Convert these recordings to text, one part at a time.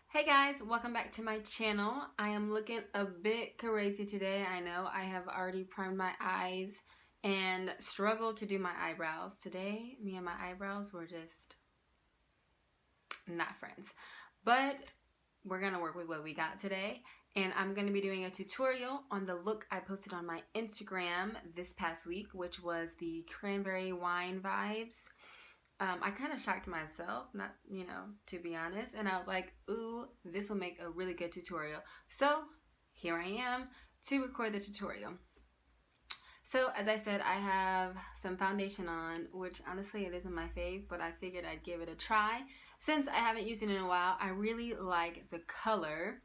Hey guys, welcome back to my channel. I am looking a bit crazy today. I know I have already primed my eyes and struggled to do my eyebrows. Today, me and my eyebrows were just not friends. But we're gonna work with what we got today. And I'm gonna be doing a tutorial on the look I posted on my Instagram this past week, which was the cranberry wine vibes. I kind of shocked myself, not, to be honest. And I was like, ooh, this will make a really good tutorial. So here I am to record the tutorial. So as I said, I have some foundation on, which honestly it isn't my fave, but I figured I'd give it a try. Since I haven't used it in a while, I really like the color.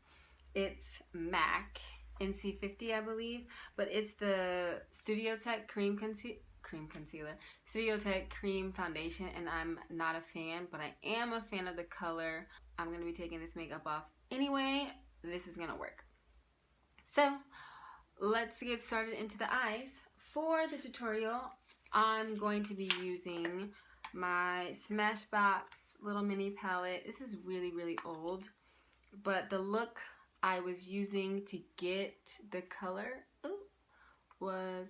It's MAC NC50, I believe, but it's the Studio Tech Cream Concealer, Studio Tech Cream Foundation, and I'm not a fan, but I am a fan of the color. I'm going to be taking this makeup off anyway. This is going to work. So let's get started into the eyes. For the tutorial, I'm going to be using my Smashbox little mini palette. This is really old, but the look I was using to get the color was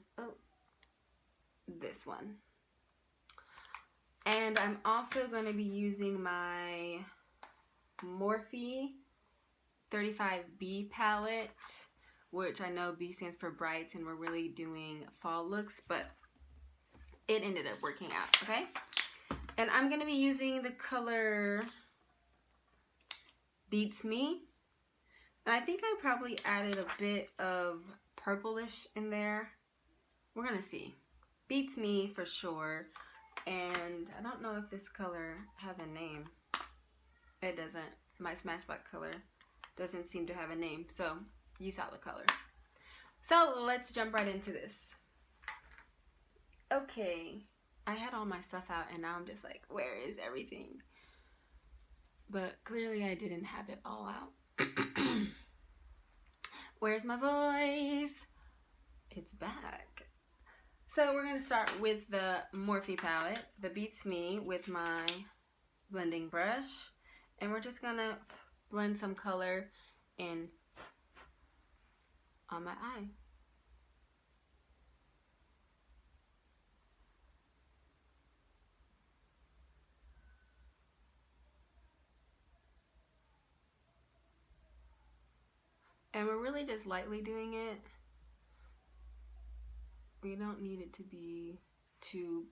this one. And I'm also going to be using my Morphe 35B palette, which I know B stands for brights and we're really doing fall looks, but it ended up working out, okay? And I'm going to be using the color Beats Me. And I think I probably added a bit of purplish in there. We're going to see. Beats Me for sure. And I don't know if this color has a name. It doesn't. My Smashbox color doesn't seem to have a name. So you saw the color. So let's jump right into this. Okay. I had all my stuff out and now I'm just like, where is everything? But clearly I didn't have it all out. Where's my voice? It's back. So we're going to start with the Morphe palette, the Beats Me, with my blending brush. And we're just going to blend some color in on my eye. And we're really just lightly doing it. We don't need it to be too,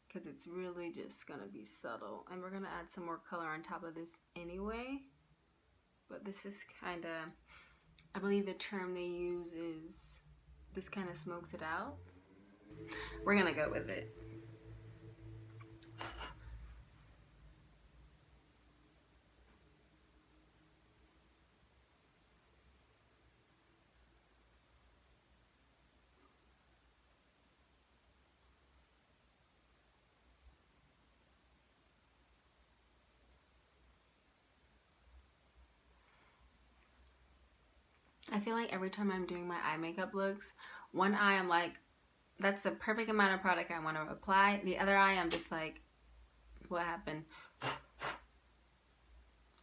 because it's really just going to be subtle. And we're going to add some more color on top of this anyway. But this is kind of, I believe the term they use is, this kind of smokes it out. We're going to go with it. I feel like every time I'm doing my eye makeup looks, one eye I'm like, that's the perfect amount of product I want to apply. The other eye I'm just like, what happened?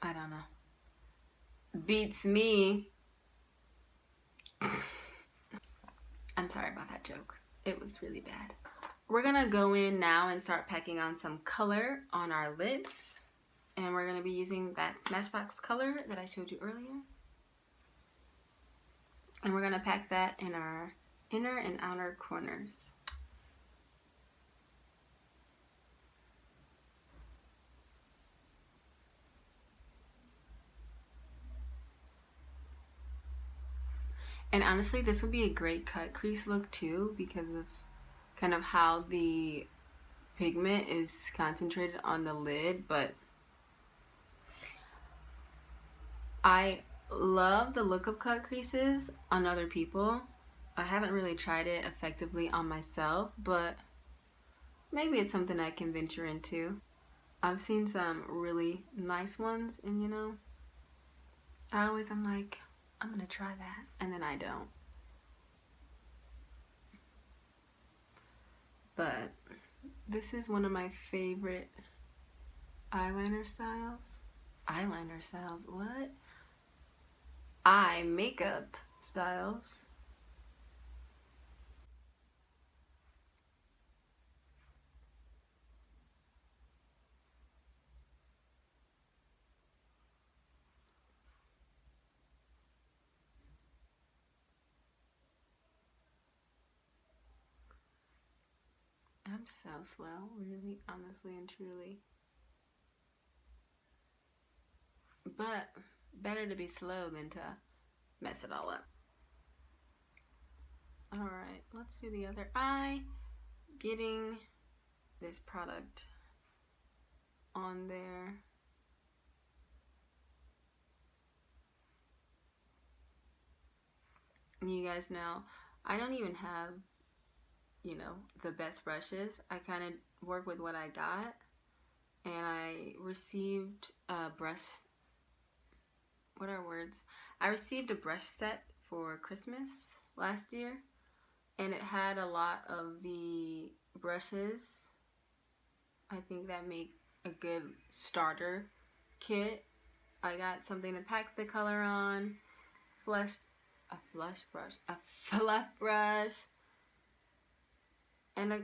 I don't know. Beats me. I'm sorry about that joke. It was really bad. We're going to go in now and start packing on some color on our lids. And we're going to be using that Smashbox color that I showed you earlier. And we're going to pack that in our inner and outer corners. And honestly, this would be a great cut crease look too, because of kind of how the pigment is concentrated on the lid. But I love the look of cut creases on other people. I haven't really tried it effectively on myself, but maybe it's something I can venture into. I've seen some really nice ones, and I'm like, I'm gonna try that, and then I don't. But this is one of my favorite eyeliner styles. eyeliner styles. What? Eye makeup styles. I'm so slow, really, honestly and truly. But better to be slow than to mess it all up. Alright, let's do the other eye. Getting this product on there. And you guys know, I don't even have, you know, the best brushes. I kind of work with what I got. And I received a brush, what are words? I received a brush set for Christmas last year. And it had a lot of the brushes, I think, that make a good starter kit. I got something to pack the color on, a fluff brush, and a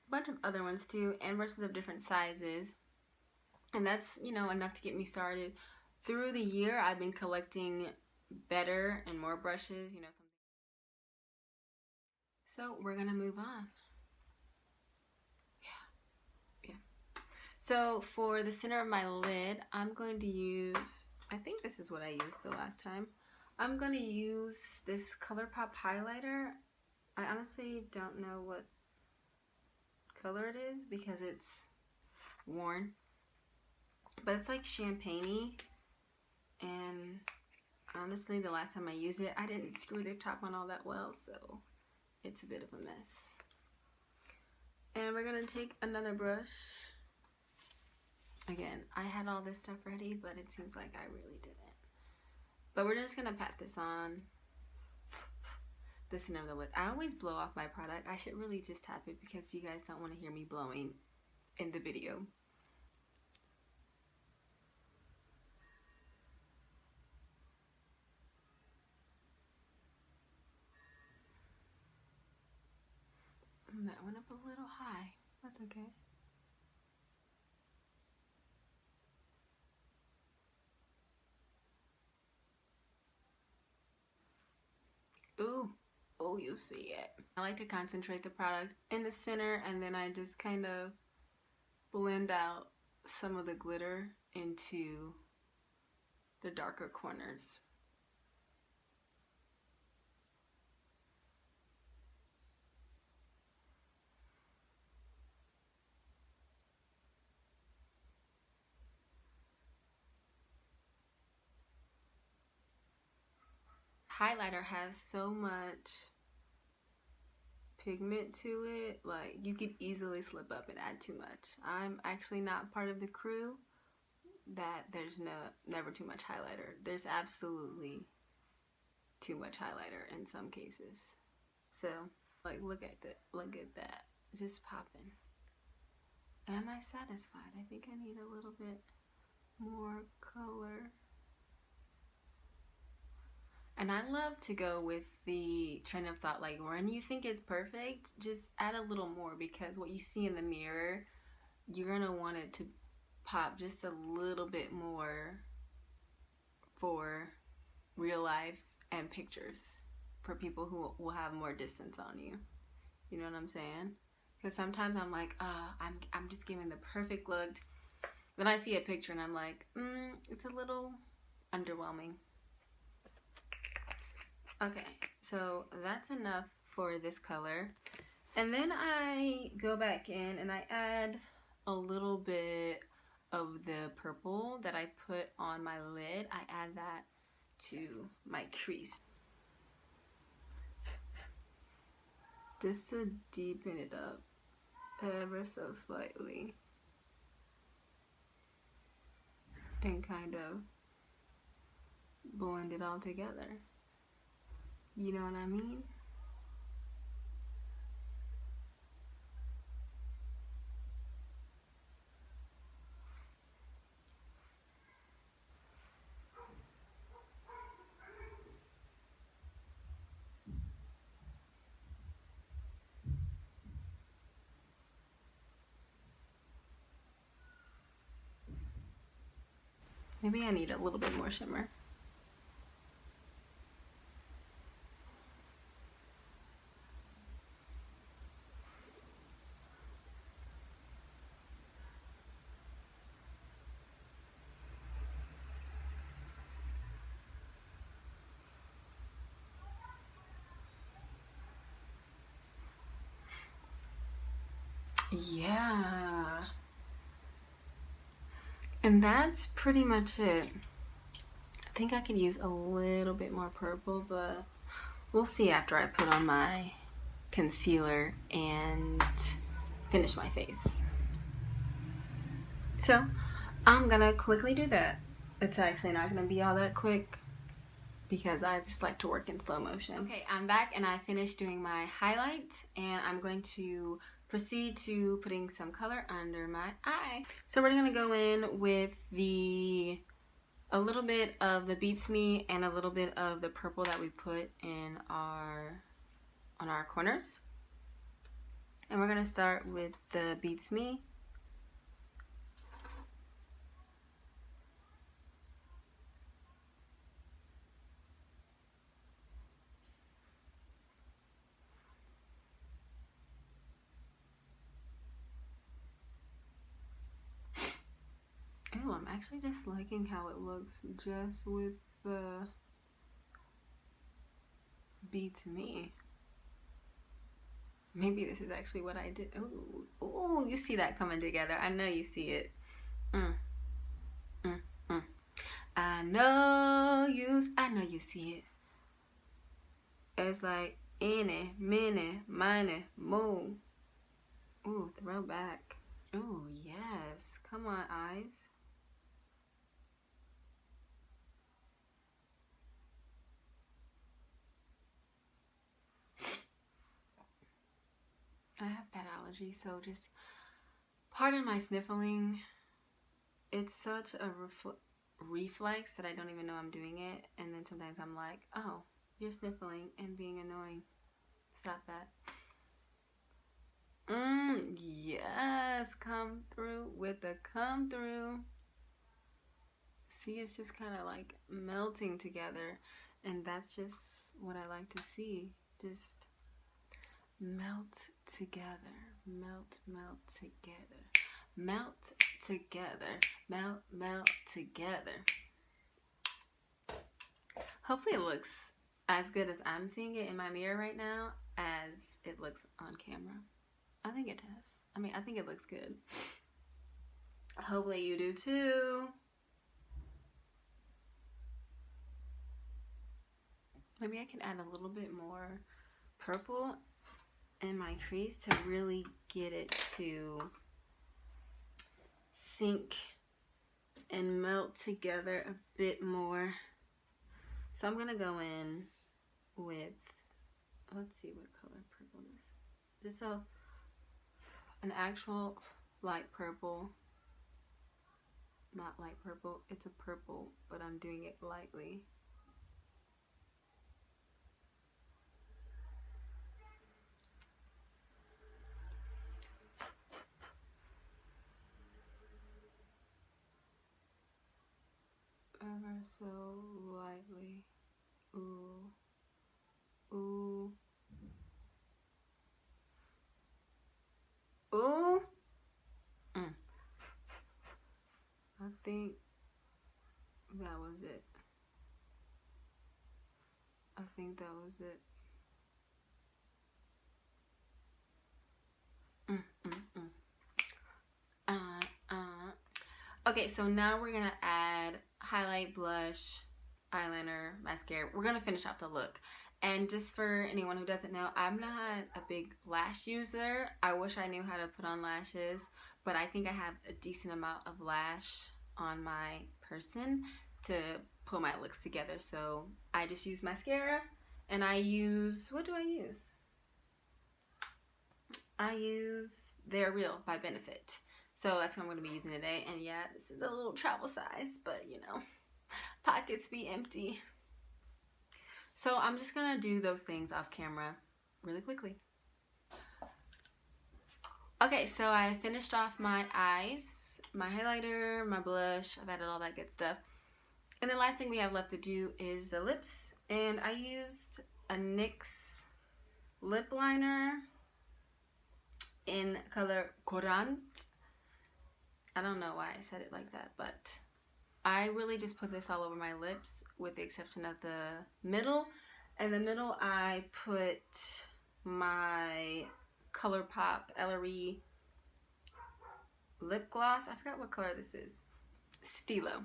bunch of other ones too, and brushes of different sizes. And that's, you know, enough to get me started. Through the year, I've been collecting better and more brushes, you know. So we're gonna move on. Yeah. So for the center of my lid, I'm going to use, I think this is what I used the last time. I'm going to use this ColourPop highlighter. I honestly don't know what color it is because it's worn. But it's like champagne-y. And honestly, the last time I used it, I didn't screw the top on all that well, so it's a bit of a mess. And we're going to take another brush. Again, I had all this stuff ready, but it seems like I really didn't. But we're just gonna pat this on the center of the lid. I always blow off my product. I should really just tap it because you guys don't want to hear me blowing in the video. That went up a little high. That's okay. Ooh, oh, you see it. I like to concentrate the product in the center, and then I just kind of blend out some of the glitter into the darker corners. Highlighter has so much pigment to it, like you could easily slip up and add too much. I'm actually not part of the crew that there's never too much highlighter. There's absolutely too much highlighter in some cases. So like look at that, just popping. Am I satisfied? I think I need a little bit more color. And I love to go with the train of thought, like when you think it's perfect, just add a little more, because what you see in the mirror, you're gonna want it to pop just a little bit more for real life and pictures, for people who will have more distance on you. You know what I'm saying? Because sometimes I'm like, I'm just giving the perfect look. Then I see a picture and I'm like, it's a little underwhelming. Okay, so that's enough for this color. And then I go back in and I add a little bit of the purple that I put on my lid. I add that to my crease, just to deepen it up ever so slightly and kind of blend it all together. You know what I mean? Maybe I need a little bit more shimmer. Yeah. And that's pretty much it. I think I could use a little bit more purple, but we'll see after I put on my concealer and finish my face. So I'm gonna quickly do that. It's actually not gonna be all that quick because I just like to work in slow motion. Okay, I'm back and I finished doing my highlight, and I'm going to proceed to putting some color under my eye. So we're gonna go in with a little bit of the Beats Me and a little bit of the purple that we put in on our corners. And we're gonna start with the Beats Me. Oh, I'm actually just liking how it looks just with the Beats Me. Maybe this is actually what I did. Ooh, ooh, you see that coming together. I know you see it. I know you see it. It's like any, mini, miny, mo. Ooh, throwback. Ooh, yes. Come on, eyes. I have bad allergies, so just pardon my sniffling. It's such a reflex that I don't even know I'm doing it, and then sometimes I'm like, oh, you're sniffling and being annoying. Stop that. Yes, come through with the come through. See, it's just kind of like melting together, and that's just what I like to see. Just melt together, melt together, melt together, melt together. Hopefully it looks as good as I'm seeing it in my mirror right now as it looks on camera. I think it does. I mean, I think it looks good. Hopefully you do too. Maybe I can add a little bit more purple in my crease to really get it to sink and melt together a bit more. So I'm gonna go in with, let's see what color purple is. Just an actual light purple. Not light purple, it's a purple, but I'm doing it lightly. Ever so lightly. Ooh. Ooh. Ooh. I think that was it. I think that was it. Okay, so now we're gonna add highlight, blush, eyeliner, mascara. We're gonna finish off the look. And just for anyone who doesn't know, I'm not a big lash user. I wish I knew how to put on lashes, but I think I have a decent amount of lash on my person to pull my looks together. So I just use mascara, and I use, what do I use? I use They're Real by Benefit. So that's what I'm going to be using today. And yeah, this is a little travel size, but you know, pockets be empty. So I'm just going to do those things off camera really quickly. Okay, so I finished off my eyes my highlighter, my blush. I've added all that good stuff. And the last thing we have left to do is the lips. And I used a NYX lip liner in color Courant. I don't know why I said it like that, but I really just put this all over my lips with the exception of the middle. In the middle, I put my ColourPop Ellery lip gloss. I forgot what color this is. Stilo.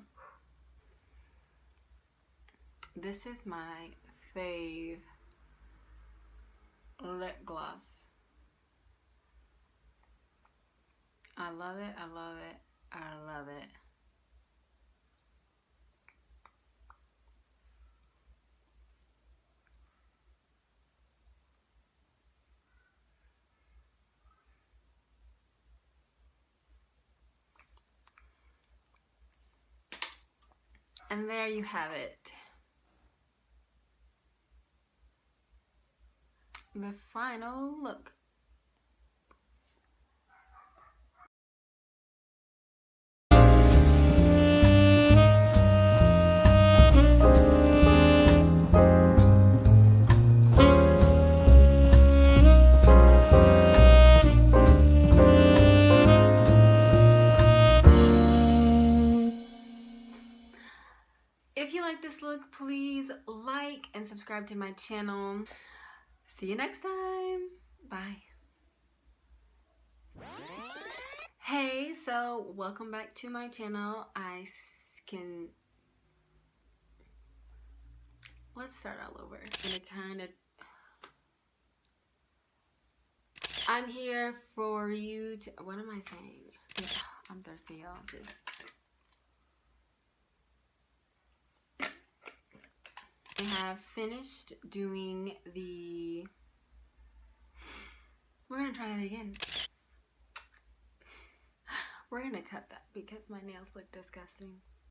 This is my fave lip gloss. I love it, I love it, I love it. And there you have it. The final look. If you like this look, please like and subscribe to my channel. See you next time. Bye. Hey, so welcome back to my channel. Let's start all over. I'm here for you to, what am I saying? I'm thirsty, y'all. I have finished doing we're gonna try that again. We're gonna cut that because my nails look disgusting.